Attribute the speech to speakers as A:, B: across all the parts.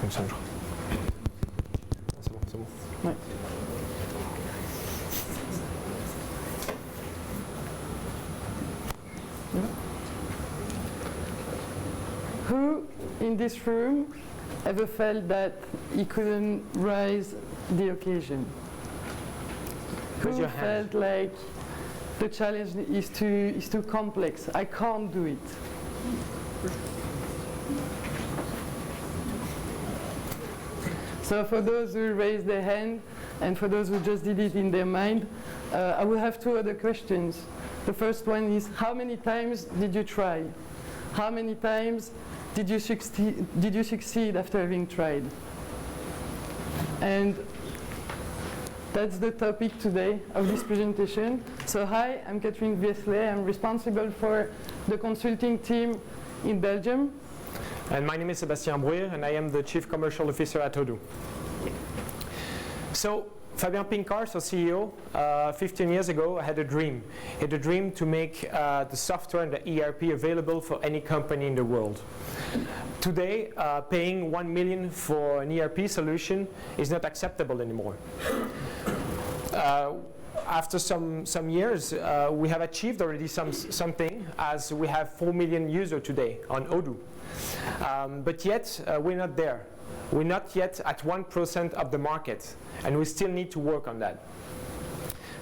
A: fonctionne, je crois. C'est bon, c'est bon.
B: Ouais. Who in this room ever felt that he couldn't rise the occasion?
A: Raise
B: Who
A: your hand.
B: felt like the challenge is too complex? I can't do it. So for those who raised their hand and for those who just did it in their mind, I will have two other questions. The first one is, how many times did you try? How many times did you succeed after having tried? And that's the topic today of this presentation. So hi, I'm Catherine Viesley. I'm responsible for the consulting team in Belgium.
A: And my name is Sébastien Brouwer, and I am the Chief Commercial Officer at Odoo. So, Fabien Pincars, our CEO, 15 years ago, I had a dream. He had a dream to make the software and the ERP available for any company in the world. Today, paying 1 million for an ERP solution is not acceptable anymore. After some years, we have achieved already something, as we have 4 million users today on Odoo. But yet, we're not there. We're not yet at 1% of the market, and we still need to work on that.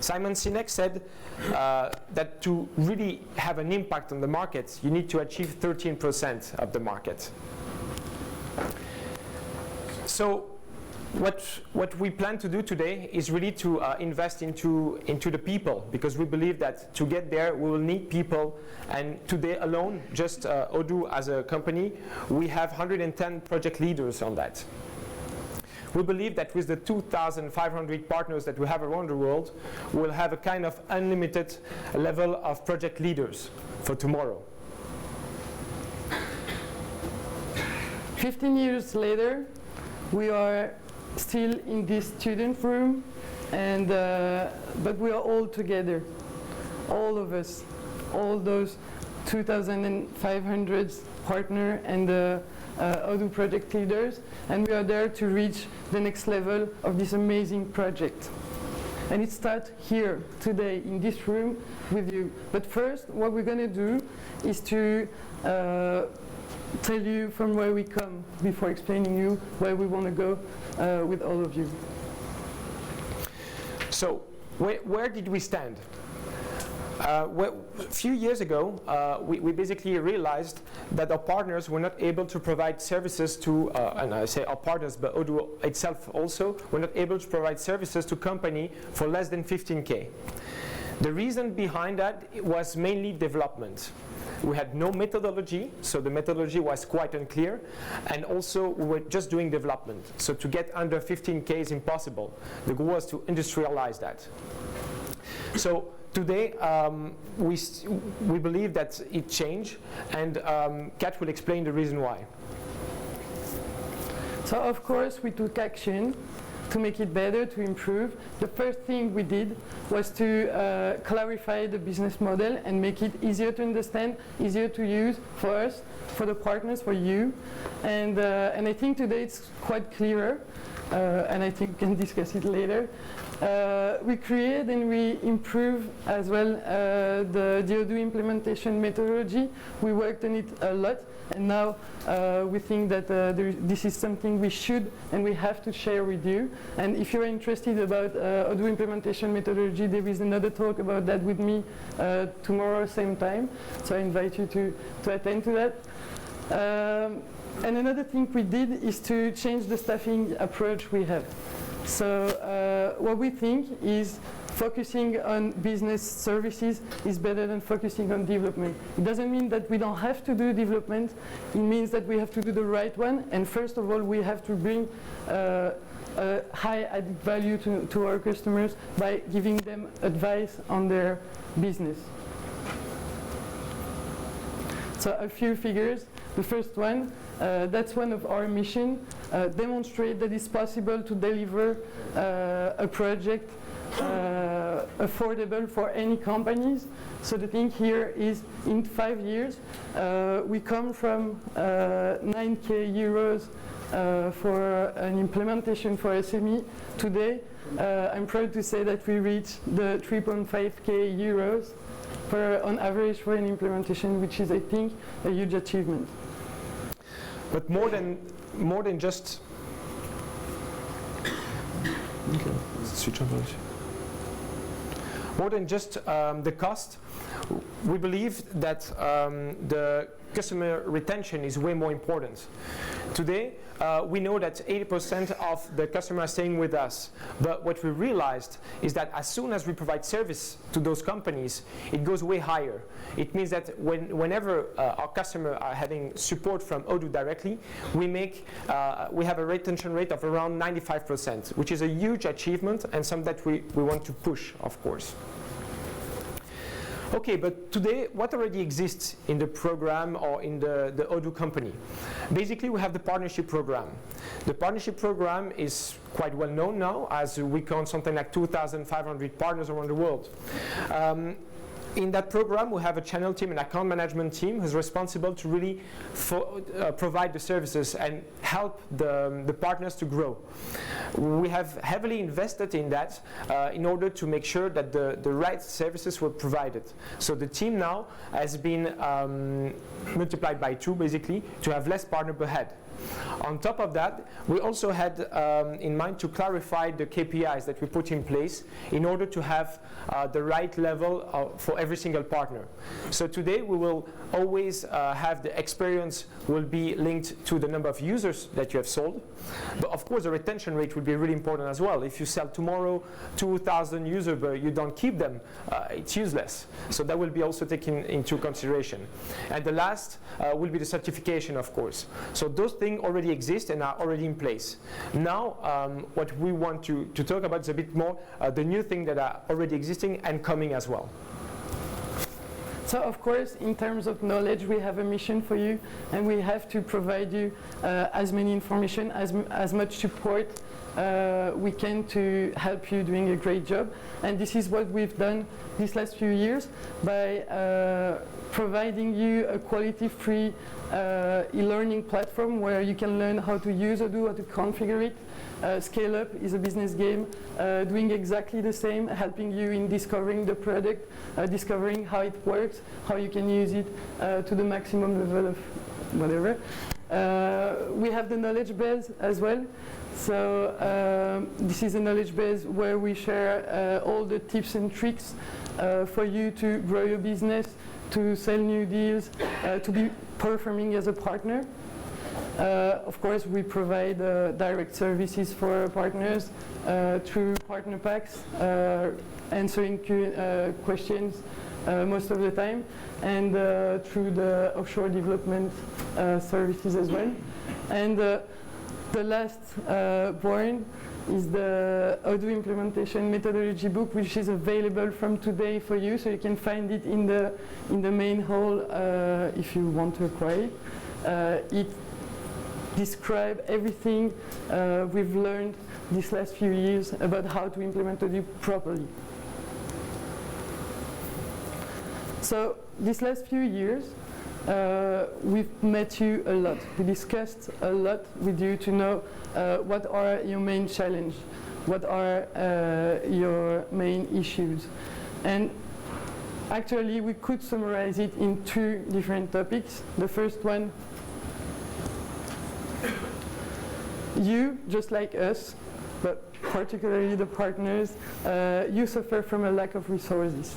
A: Simon Sinek said that to really have an impact on the market, you need to achieve 13% of the market. So what we plan to do today is really to invest into the people, because we believe that to get there we will need people, and today alone, just Odoo as a company, we have 110 project leaders on that. We believe that with the 2,500 partners that we have around the world, we'll have a kind of unlimited level of project leaders for tomorrow.
B: 15 years later, we are still in this student room, and but we are all together, all of us, all those 2,500 partners and Odoo project leaders, and we are there to reach the next level of this amazing project. And it starts here today in this room with you. But first, what we're going to do is to tell you from where we come before explaining you where we want to go with all of you.
A: So, where did we stand? Well, a few years ago, we basically realized that our partners were not able to provide services to, and I say our partners, but Odoo itself also, were not able to provide services to company for less than 15K. The reason behind that was mainly development. We had no methodology, so the methodology was quite unclear, and also we were just doing development. So to get under 15K is impossible. The goal was to industrialize that. So today, we believe that it changed, and Kat will explain the reason why.
B: So of course we took action to make it better, to improve. The first thing we did was to clarify the business model and make it easier to understand, easier to use for us, for the partners, for you. And I think today it's quite clearer, and I think we can discuss it later. We create and we improve as well the Odoo implementation methodology. We worked on it a lot, and now we think that this is something we should and we have to share with you. And if you're interested about Odoo implementation methodology, there is another talk about that with me tomorrow, same time. So I invite you to attend to that. And another thing we did is to change the staffing approach we have. So what we think is focusing on business services is better than focusing on development. It doesn't mean that we don't have to do development. It means that we have to do the right one. And first of all, we have to bring a high added value to our customers by giving them advice on their business. So a few figures. The first one, that's one of our mission, demonstrate that it's possible to deliver a project affordable for any companies. So the thing here is, in 5 years, we come from 9K euros for an implementation for SME. Today, I'm proud to say that we reached the 3.5k euros on average for an implementation, which is, I think, a huge achievement.
A: But more than just more than just the cost, we believe that the customer retention is way more important. Today, we know that 80% of the customers are staying with us. But what we realized is that as soon as we provide service to those companies, it goes way higher. It means that whenever our customers are having support from Odoo directly, we have a retention rate of around 95%, which is a huge achievement and something that we want to push, of course. Okay, but today, what already exists in the program or in the Odoo company? Basically, we have the partnership program. The partnership program is quite well known now, as we count something like 2,500 partners around the world. In that program, we have a channel team, an account management team who's responsible to really provide the services and help the partners to grow. We have heavily invested in that in order to make sure that the right services were provided. So the team now has been multiplied by 2, basically, to have less partner per head. On top of that, we also had in mind to clarify the KPIs that we put in place in order to have the right level for every single partner. So today we will always have the experience will be linked to the number of users that you have sold. But of course the retention rate will be really important as well. If you sell tomorrow 2,000 users but you don't keep them, it's useless. So that will be also taken into consideration. And the last will be the certification, of course. So those things already exist and are already in place. Now what we want to talk about is a bit more the new things that are already existing and coming as well.
B: So of course, in terms of knowledge, we have a mission for you, and we have to provide you as many information, as much support we can to help you doing a great job. And this is what we've done these last few years by providing you a quality-free e-learning platform where you can learn how to use Odoo, how to configure it. Scale Up is a business game doing exactly the same, helping you in discovering the product, discovering how it works, how you can use it to the maximum level of whatever. We have the knowledge base as well. So this is a knowledge base where we share all the tips and tricks for you to grow your business, to sell new deals, to be performing as a partner. Of course, we provide direct services for partners through partner packs, answering questions most of the time, and through the offshore development services as well. And the last point is the Odoo implementation methodology book, which is available from today for you, so you can find it in the main hall if you want to acquire it. It describes everything we've learned these last few years about how to implement Odoo properly. So these last few years, we've met you a lot. We discussed a lot with you to know what are your main challenges, what are your main issues. And actually, we could summarize it in 2 different topics. The first one, you, just like us, but particularly the partners, you suffer from a lack of resources.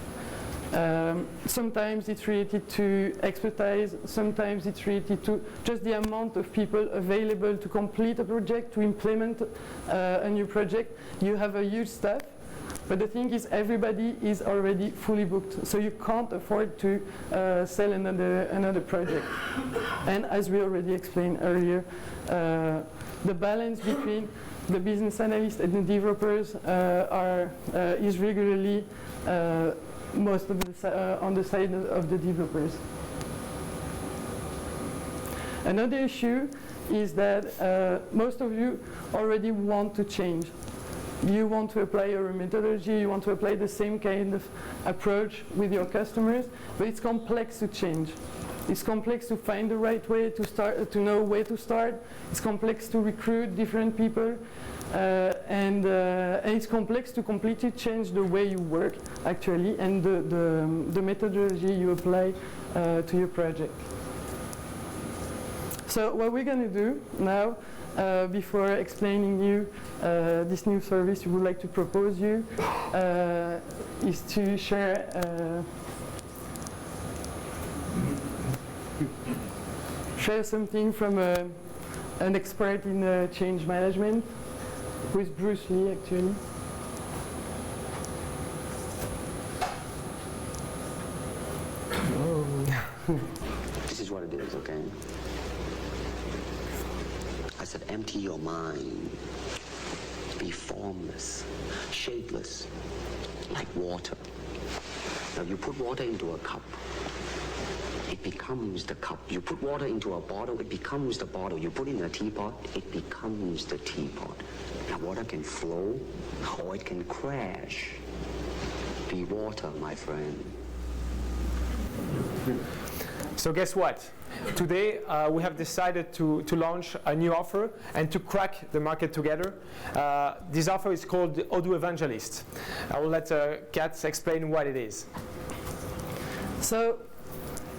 B: Sometimes it's related to expertise, sometimes it's related to just the amount of people available to complete a project, to implement a new project. You have a huge staff, but the thing is everybody is already fully booked, so you can't afford to sell another project. And as we already explained earlier, the balance between the business analysts and the developers is regularly most of the on the side of the developers. Another issue is that most of you already want to change. You want to apply your methodology, you want to apply the same kind of approach with your customers, but it's complex to change. It's complex to find the right way to start, to know where to start. It's complex to recruit different people. And it's complex to completely change the way you work, actually, and the methodology you apply to your project. So what we're going to do now, before explaining you this new service we would like to propose you, is to share something from an expert in change management, who is Bruce Lee, actually.
C: This is what it is, okay? I said, empty your mind. Be formless, shapeless, like water. Now, you put water into a cup, it becomes the cup. You put water into a bottle, it becomes the bottle. You put it in a teapot, it becomes the teapot. Now, water can flow, or it can crash. Be water, my friend.
A: So guess what? Today we have decided to launch a new offer and to crack the market together. This offer is called the Odoo Evangelist. I will let Kat explain what it is.
B: So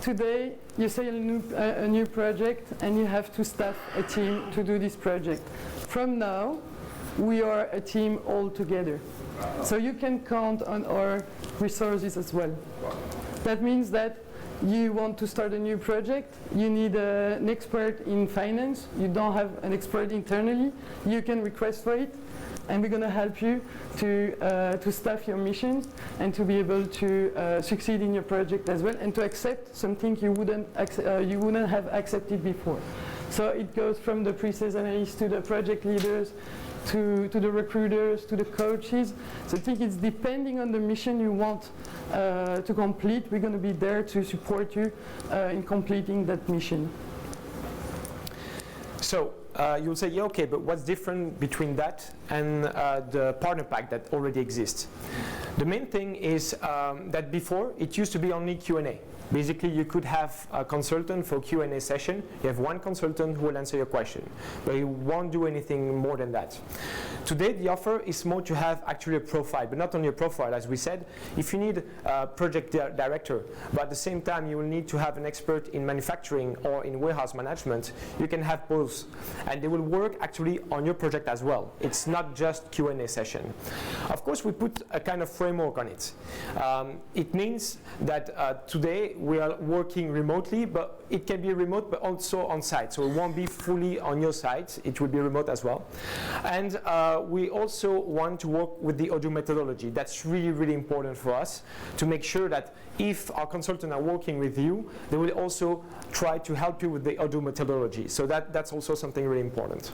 B: today you say a new project and you have to staff a team to do this project. From now we are a team all together. So you can count on our resources as well. That means that you want to start a new project, you need an expert in finance, you don't have an expert internally, you can request for it, and we're going to help you to staff your mission and to be able to succeed in your project as well, and to accept something you wouldn't have accepted before. So it goes from the pre-sales analysts to the project leaders, to the recruiters, to the coaches. So I think it's depending on the mission you want to complete. We're going to be there to support you in completing that mission.
A: So you'll say, yeah, okay, but what's different between that and the partner pack that already exists? The main thing is that before it used to be only Q&A. Basically, you could have a consultant for Q&A session. You have one consultant who will answer your question, but he won't do anything more than that. Today, the offer is more to have actually a profile, but not only a profile, as we said. If you need a project director, but at the same time you will need to have an expert in manufacturing or in warehouse management, you can have both. And they will work actually on your project as well. It's not just Q&A session. Of course, we put a kind of framework on it. It means that today, we are working remotely, but it can be remote but also on site. So it won't be fully on your site, it will be remote as well. And we also want to work with the Odoo methodology. That's really, really important for us to make sure that if our consultants are working with you, they will also try to help you with the Odoo methodology. So that's also something really important.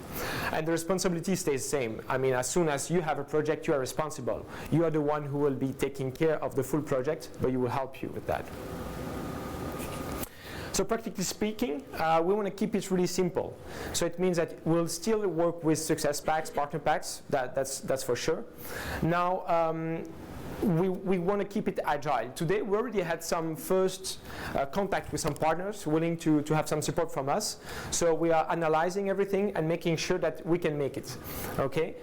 A: And the responsibility stays the same. I mean, as soon as you have a project, you are responsible. You are the one who will be taking care of the full project, but you will help you with that. So practically speaking, we want to keep it really simple. So it means that we'll still work with success packs, partner packs, that's for sure. Now, we want to keep it agile. Today, we already had some first contact with some partners willing to have some support from us. So we are analyzing everything and making sure that we can make it. Okay?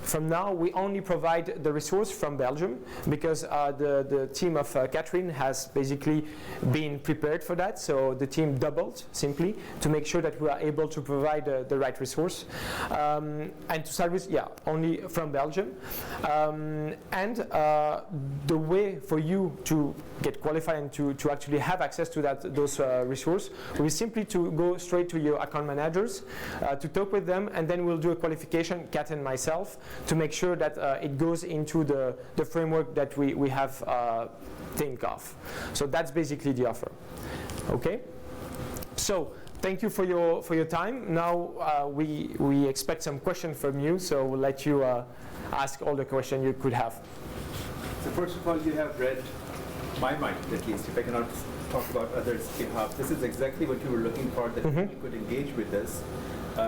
A: From now, we only provide the resource from Belgium because the team of Catherine has basically been prepared for that. So the team doubled simply to make sure that we are able to provide the right resource. And to start with, yeah, only from Belgium. And the way for you to get qualified and to actually have access to those resources will be simply to go straight to your account managers, to talk with them, and then we'll do a qualification, Kat and myself, to make sure that it goes into the framework that we have think of. So that's basically the offer. Okay? So thank you for your time. Now we expect some questions from you, so we'll let you ask all the questions you could have.
D: So first of all, you have read my mind, at least, if I cannot talk about others' behalf. This is exactly what you were looking for, that people could engage with this.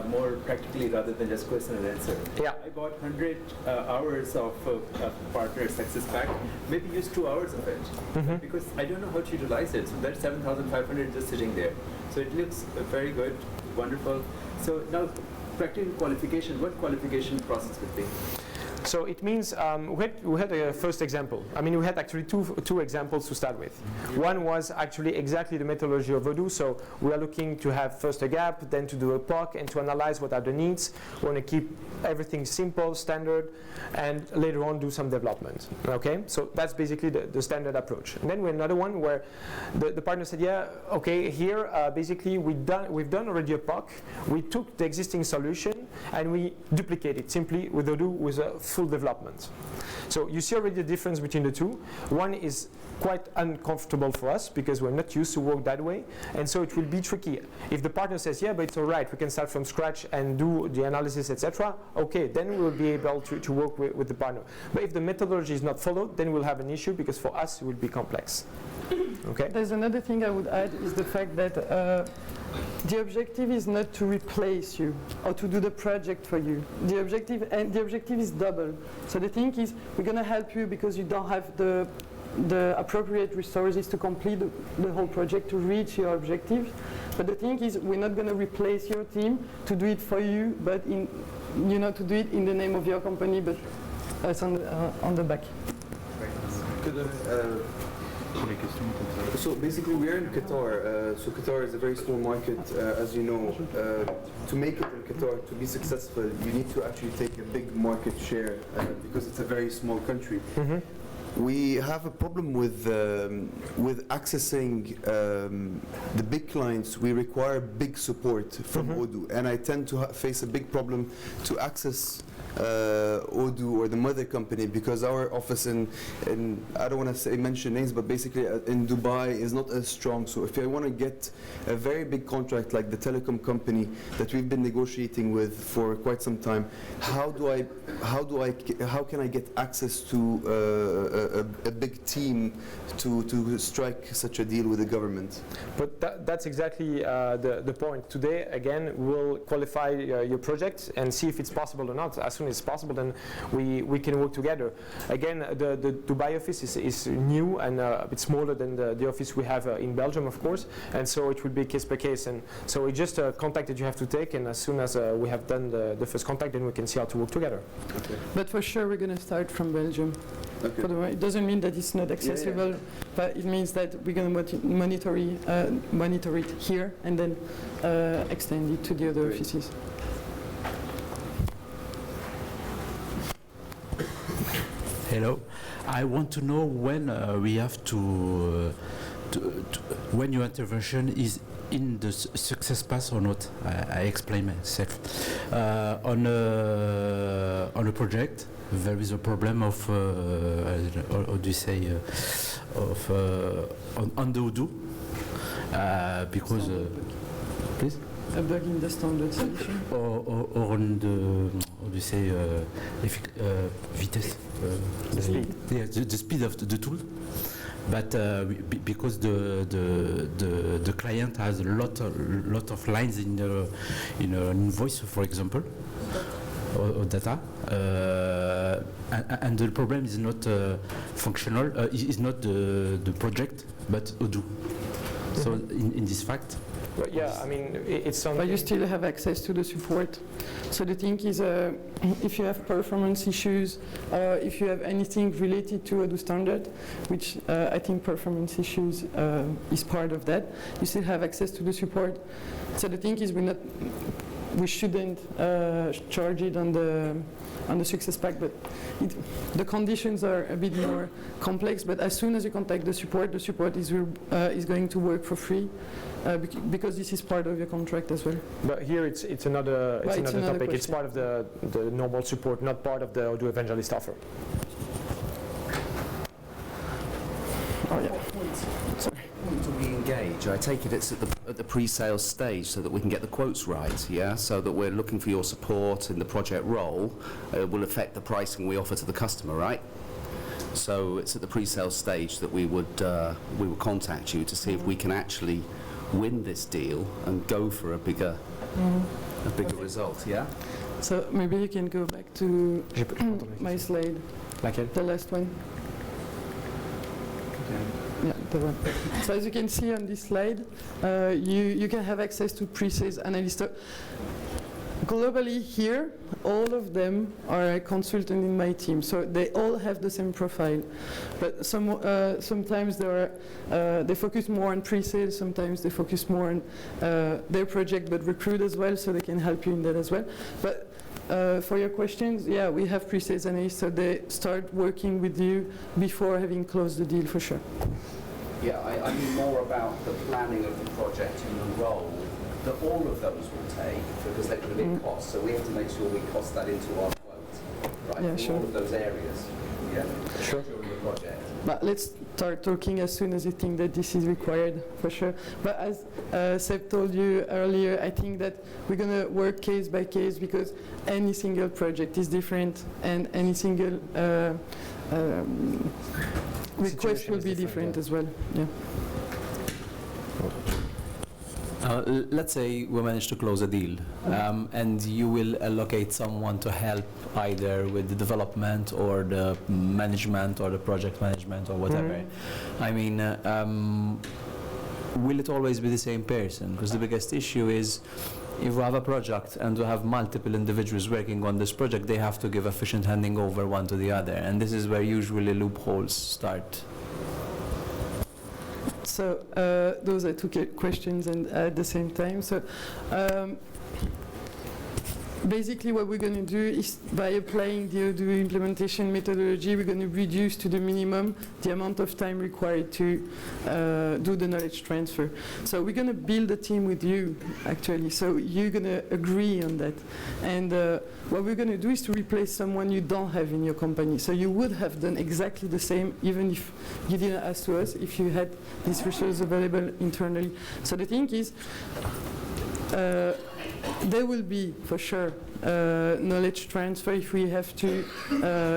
D: more practically rather than just question and answer.
A: Yeah.
D: I bought 100 hours of partner success pack, maybe use 2 hours of it, because I don't know how to utilize it. So that's 7,500 just sitting there. So it looks very good, wonderful. So now, practical qualification, what qualification process would be?
A: So it means we had a first example. I mean, we had actually two examples to start with. One was actually exactly the methodology of Odoo. So we are looking to have first a gap, then to do a POC, and to analyze what are the needs. We want to keep everything simple, standard, and later on do some development. Okay, so that's basically the standard approach. And then we had another one where the partner said, yeah, okay, here basically we've done already a POC. We took the existing solution and we duplicate it simply with Odoo with a full development. So you see already the difference between the two. One is quite uncomfortable for us because we're not used to work that way, and so it will be tricky. If the partner says, yeah, but it's all right, we can start from scratch and do the analysis, etc., okay, then we will be able to work with the partner. But if the methodology is not followed, then we'll have an issue because for us it will be complex. Okay?
B: There's another thing I would add is the fact that the objective is not to replace you or to do the project for you. The objective is double. So the thing is, we're going to help you because you don't have the appropriate resources to complete the whole project to reach your objectives. But the thing is, we're not going to replace your team to do it for you, but to do it in the name of your company, but it's on the back.
E: So basically we are in Qatar, so Qatar is a very small market, as you know. To make it in Qatar, to be successful, you need to actually take a big market share because it's a very small country. We have a problem with accessing the big clients. We require big support from Odoo, and I tend to face a big problem to access Odoo or the mother company because our office in I don't want to mention names, but basically in Dubai is not as strong. So if I want to get a very big contract like the telecom company that we've been negotiating with for quite some time, how can I get access to a big team to strike such a deal with the government?
A: But that's exactly the point. Today, again, we'll qualify your project and see if it's possible or not. As soon as possible, then we can work together. Again, the Dubai office is new and a bit smaller than the office we have in Belgium, of course, and so it will be case by case. And so it's just a contact that you have to take, and as soon as we have done the first contact, then we can see how to work together.
E: Okay.
B: But for sure, we're going to start from Belgium.
E: Okay.
B: For the moment, it doesn't mean that it's not accessible, but it means that we're going to monitor it here and then extend it to the other offices.
F: Hello. I want to know when we have to when your intervention is in the success path or not. I explain myself. On a project, there is a problem of how do you say on the Odoo because please.
B: A bug in the standard solution.
F: Or on the how do you say vitesse,
A: The speed.
F: Yeah, the speed of the tool. But because the client has a lot of lines in an invoice, for example, or data, and the problem is not functional, is not the project, but Odoo. So in this fact.
A: But yeah, I mean, it's something.
B: But you still have access to the support. So the thing is, if you have performance issues, if you have anything related to Odoo standard, which I think performance issues is part of that, you still have access to the support. So the thing is, we shouldn't charge it on the success pack, but the conditions are a bit more complex. But as soon as you contact the support is going to work for free. Because this is part of your contract as well.
A: But here it's another topic.
B: Question.
A: It's part of the normal support, not part of the Odoo Evangelist offer.
B: Oh yeah.
G: Sorry. To re-engage, I take it it's at the pre-sales stage so that we can get the quotes right, yeah? So that we're looking for your support in the project role will affect the pricing we offer to the customer, right? So it's at the pre-sales stage that we would contact you to see if we can actually win this deal and go for a bigger result, yeah?
B: So maybe you can go back to
A: J'ai pas entendu la
B: my
A: question.
B: slide,
A: Laquelle?
B: the last one. Yeah, the one. So as you can see on this slide, you can have access to pre-sales analysts. So globally here, all of them are a consultant in my team, so they all have the same profile. But sometimes they focus more on pre-sales, sometimes they focus more on their project, but recruit as well, so they can help you in that as well. But for your questions, yeah, we have pre-sales analysts, so they start working with you before having closed the deal for sure.
G: Yeah, I mean more about the planning of the project and the role that all of those will take, because they're going to be costs, so we have to make sure we cost that into our quote, right?
B: Yeah,
G: for
B: sure.
G: all of those areas, yeah,
A: Sure.
G: during the project.
B: But let's start talking as soon as you think that this is required, for sure. But as Seb told you earlier, I think that we're going to work case by case, because any single project is different, and any single request will be different as well. Yeah.
H: Let's say we manage to close a deal, and you will allocate someone to help either with the development or the management or the project management or whatever. I mean, will it always be the same person? Because the biggest issue is if we have a project and we have multiple individuals working on this project, they have to give efficient handing over one to the other, and this is where usually loopholes start.
B: So those are two questions and at the same time. So basically what we're going to do is, by applying the Odoo implementation methodology, we're going to reduce to the minimum the amount of time required to do the knowledge transfer. So we're going to build a team with you, actually. So you're going to agree on that. And what we're going to do is to replace someone you don't have in your company. So you would have done exactly the same, even if you didn't ask to us, if you had these resources available internally. So the thing is, there will be, for sure, knowledge transfer if we have to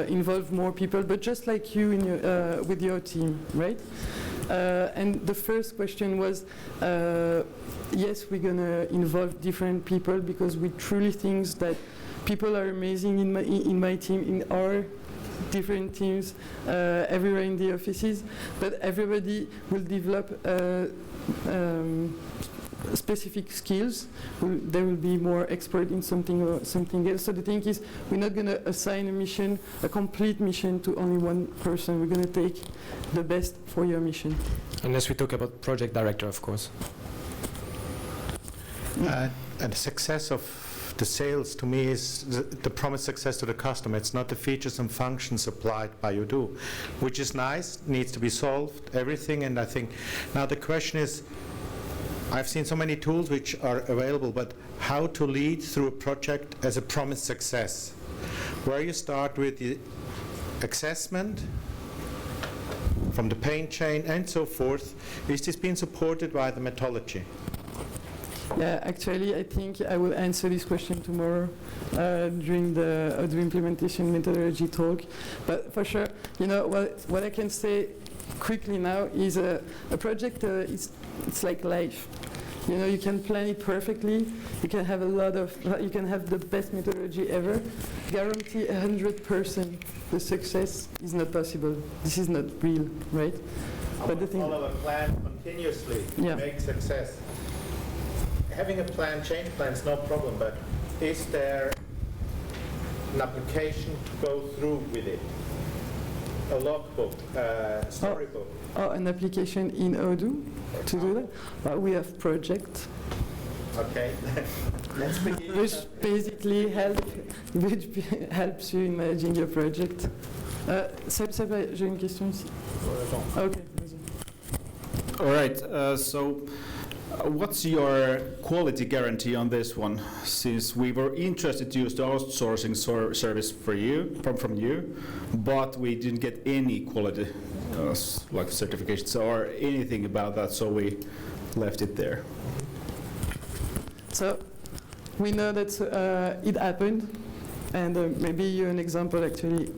B: involve more people, but just like you in your, with your team, right? And the first question was, yes, we're going to involve different people, because we truly think that people are amazing in my team, in our different teams, everywhere in the offices, but everybody will develop specific skills. They will be more expert in something or something else. So the thing is, we're not going to assign a mission, a complete mission, to only one person. We're going to take the best for your mission.
A: Unless we talk about project director, of course.
I: And the success of the sales, to me, is the promised success to the customer. It's not the features and functions applied by Odoo, which is nice, needs to be solved, everything. And I think now the question is, I've seen so many tools which are available, but how to lead through a project as a promised success, where you start with the assessment from the pain chain and so forth. Is this being supported by the methodology?
B: Yeah, actually, I think I will answer this question tomorrow during the Odoo implementation methodology talk. But for sure, you know, what I can say quickly now is a project, it's like life. You know, you can plan it perfectly. You can have you can have the best methodology ever. Guarantee 100% the success is not possible. This is not real, right?
I: But the thing, follow a plan continuously to make success. Having a plan, change plan is no problem, but is there an application to go through with it? A logbook, storybook?
B: Oh, an application in Odoo to do that? Well, we have project.
I: Okay. Let's begin.
B: Which basically helps you in managing your project. Seb, j'ai une question ici. Okay.
J: All right. So what's your quality guarantee on this one? Since we were interested to use the outsourcing service for you, from you, but we didn't get any quality like certifications or anything about that, so we left it there.
B: So we know that it happened, and maybe you're an example actually.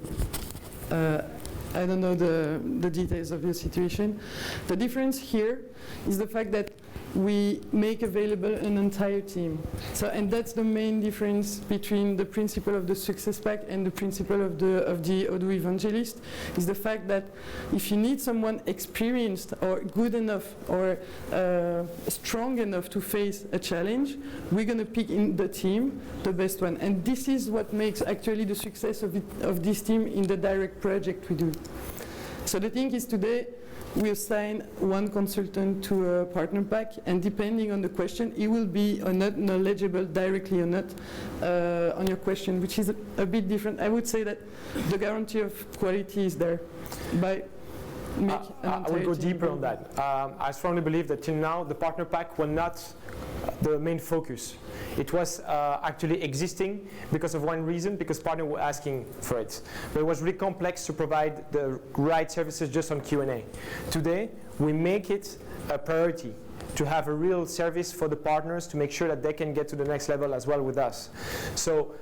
B: I don't know the details of your situation. The difference here is the fact that we make available an entire team. So, and that's the main difference between the principle of the success pack and the principle of the Odoo evangelist, is the fact that if you need someone experienced or good enough or strong enough to face a challenge, we're going to pick in the team the best one. And this is what makes actually the success of this team in the direct project we do. So the thing is, today we assign one consultant to a partner pack, and depending on the question, he will be or not knowledgeable directly or not on your question, which is a bit different. I would say that the guarantee of quality is there by
A: I will go deeper on that. I strongly believe that till now the partner pack was not the main focus. It was actually existing because of one reason, because partners were asking for it. But it was really complex to provide the right services just on Q&A. Today, we make it a priority to have a real service for the partners to make sure that they can get to the next level as well with us. So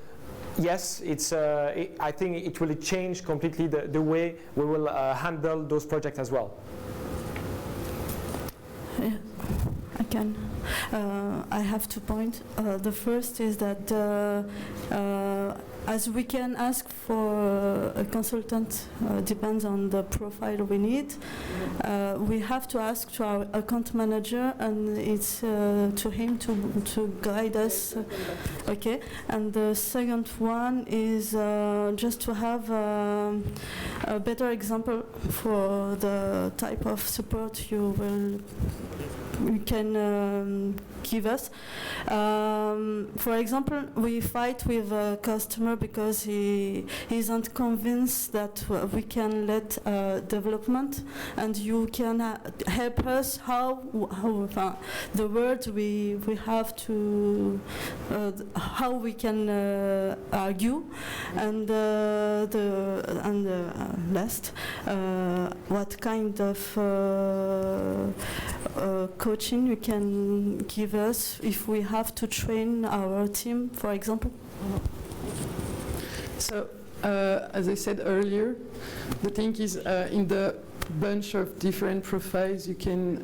A: yes, I think it will change completely the way we will handle those projects as well.
K: Yeah, I can. I have 2 points. The first is that as we can ask for a consultant, depends on the profile we need. We have to ask to our account manager, and it's to him to guide us. Okay. And the second one is just to have a better example for the type of support you can give us. For example, we fight with a customer because he isn't convinced that we can let development, and you can help us how the words we have to how we can argue, and last, what kind of coaching you can give us if we have to train our team, for example?
B: So, as I said earlier, the thing is, in the bunch of different profiles you can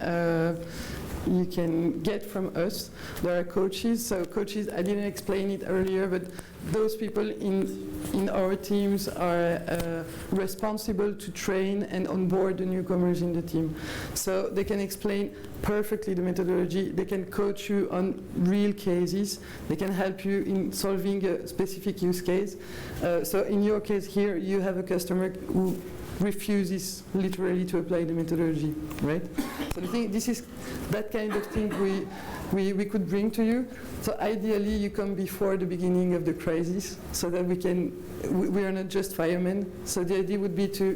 B: get from us, there are coaches. So coaches, I didn't explain it earlier, but those people in our teams are responsible to train and onboard the newcomers in the team. So they can explain perfectly the methodology, they can coach you on real cases, they can help you in solving a specific use case. So in your case here, you have a customer who refuses literally to apply the methodology, right? So the thing, this is that kind of thing we could bring to you. So ideally you come before the beginning of the crisis, so that we are not just firemen. So the idea would be to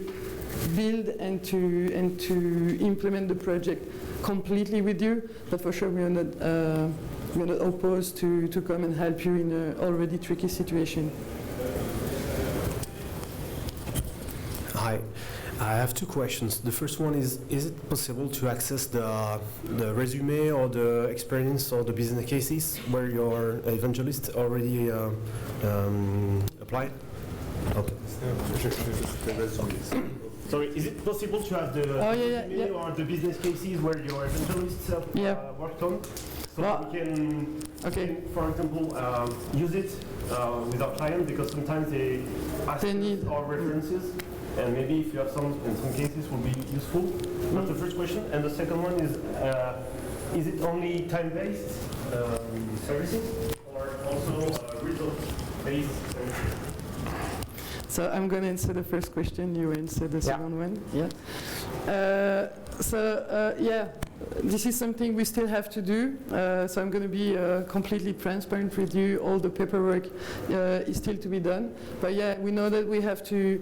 B: build and to implement the project completely with you, but for sure we are not opposed to come and help you in an already tricky situation.
L: Hi, I have 2 questions. The first one is it possible to access the resume or the experience or the business cases where your evangelist already applied? Okay. So is it possible to have the resume or the business cases where your evangelist worked on? So we can, for example, use it with our client, because sometimes they ask us our references. And maybe if you have some, in some cases, will be useful. That's the first question. And the second one is it only time-based services, or also result-based services?
B: So I'm going to answer the first question, you answer the second one. Yeah. This is something we still have to do. So I'm going to be completely transparent with you. All the paperwork is still to be done. But yeah, we know that we have to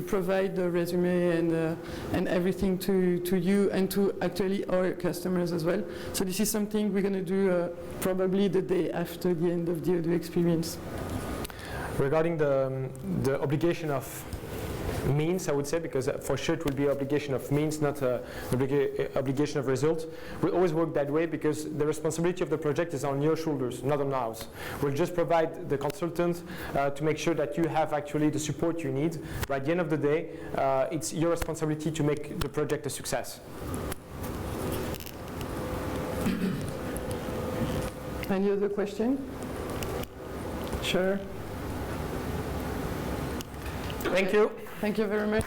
B: provide the resume and everything to you and to actually our customers as well. So this is something we're going to do probably the day after the end of the Odoo experience.
A: Regarding the obligation of means, I would say, because for sure it will be obligation of means, not obligation of result. We always work that way because the responsibility of the project is on your shoulders, not on ours. We'll just provide the consultant to make sure that you have actually the support you need. But at the end of the day, it's your responsibility to make the project a success.
B: Any other question? Sure.
A: Thank you.
B: Thank you very much.